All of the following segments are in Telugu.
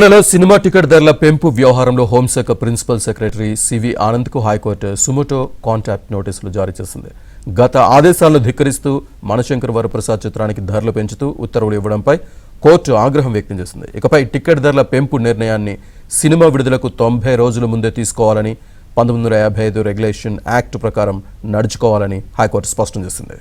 సినిమా టికెట్ ధరల పెంపు వ్యవహారంలో హోంశాఖ ప్రిన్సిపల్ సెక్రటరీ సివి ఆనంద్ కు హైకోర్టు సుమోటో కాంటాక్ట్ నోటీసులు జారీ చేసింది. గత ఆదేశాలను ధిక్కరిస్తూ మనశంకర్ వరప్రసాద్ చిత్రానికి ధరలు పెంచుతూ ఉత్తర్వులు ఇవ్వడంపై కోర్టు ఆగ్రహం వ్యక్తం చేసింది. ఇకపై టికెట్ ధరల పెంపు నిర్ణయాన్ని సినిమా విడుదలకు 90 రోజుల ముందే తీసుకోవాలని 1955 రెగ్యులేషన్ యాక్ట్ ప్రకారం నడుచుకోవాలని హైకోర్టు స్పష్టం చేసింది.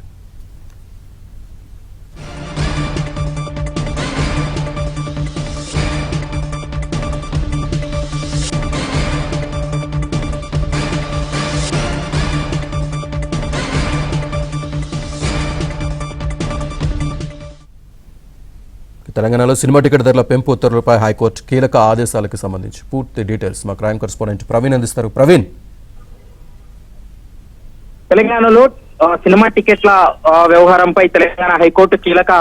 తెలంగాణలో సినిమా టికెట్ ధరల పెంపు ఉత్తర్వులపై హైకోర్టు కీలక ఆదేశాలకు సంబంధించి పూర్తి డీటెయిల్స్ మా క్రైమ్ కరెస్పాండెంట్ ప్రవీణ్ అందిస్తారు. ప్రవీణ్, తెలంగాణలో సినిమా టికెట్ల వ్యవహారంపై తెలంగాణ హైకోర్టు కీలక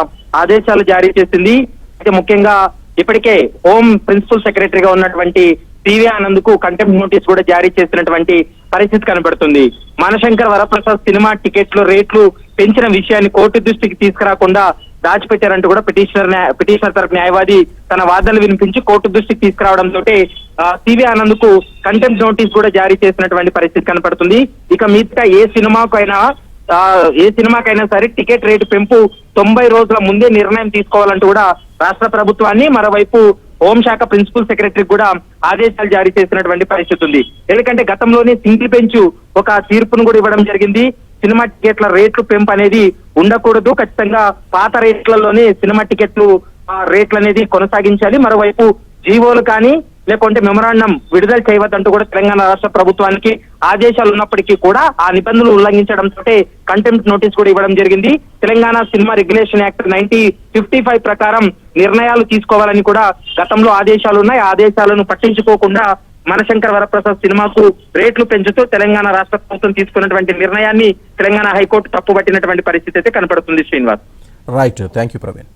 ఆదేశాలు జారీ చేసింది. అయితే ముఖ్యంగా ఇప్పటికే హోం ప్రిన్సిపల్ సెక్రటరీగా ఉన్నటువంటి సివి ఆనంద్ కు కంటెంప్ట్ నోటీస్ కూడా జారీ చేసినటువంటి పరిస్థితి కనబడుతుంది. మనశంకర్ వరప్రసాద్ సినిమా టికెట్ల రేట్లు పెంచిన విషయాన్ని కోర్టు దృష్టికి తీసుకురాకుండా దాచిపెట్టారంటూ కూడా పిటిషనర్ తరపు న్యాయవాది తన వాదనలు వినిపించి కోర్టు దృష్టికి తీసుకురావడంతో సివి ఆనంద్ కు కంటెంప్ట్ నోటీస్ కూడా జారీ చేసినటువంటి పరిస్థితి కనపడుతుంది. ఇక మిగతా ఏ సినిమాకైనా సరే టికెట్ రేటు పెంపు 90 రోజుల ముందే నిర్ణయం తీసుకోవాలంటూ కూడా రాష్ట్ర ప్రభుత్వాన్ని, మరోవైపు హోంశాఖ ప్రిన్సిపల్ సెక్రటరీ కూడా ఆదేశాలు జారీ చేసినటువంటి పరిస్థితి ఉంది. ఎందుకంటే గతంలోనే సింగిల్ బెంచ్ ఒక తీర్పును కూడా ఇవ్వడం జరిగింది. సినిమా టికెట్ల రేట్లు పెంపు అనేది ఉండకూడదు, ఖచ్చితంగా పాత రేట్లలోనే సినిమా టికెట్లు రేట్లు అనేది కొనసాగించాలి, మరోవైపు జీవోలు కానీ లేకుంటే మెమరాండం విడుదల చేయవద్దంటూ కూడా తెలంగాణ రాష్ట్ర ప్రభుత్వానికి ఆదేశాలు ఉన్నప్పటికీ కూడా ఆ నిబంధనలు ఉల్లంఘించడంతో కంటెంప్ట్ నోటీస్ కూడా ఇవ్వడం జరిగింది. తెలంగాణ సినిమా రెగ్యులేషన్ యాక్ట్ 1955 ప్రకారం నిర్ణయాలు తీసుకోవాలని కూడా గతంలో ఆదేశాలు ఉన్నాయి. ఆ ఆదేశాలను పట్టించుకోకుండా మనశంకర్ వరప్రసాద్ సినిమాకు రేట్లు పెంచుతూ తెలంగాణ రాష్ట్ర ప్రభుత్వం తీసుకున్నటువంటి నిర్ణయాన్ని తెలంగాణ హైకోర్టు తప్పుపట్టినటువంటి పరిస్థితి అయితే కనపడుతుంది. Srinivas, right, thank you Praveen.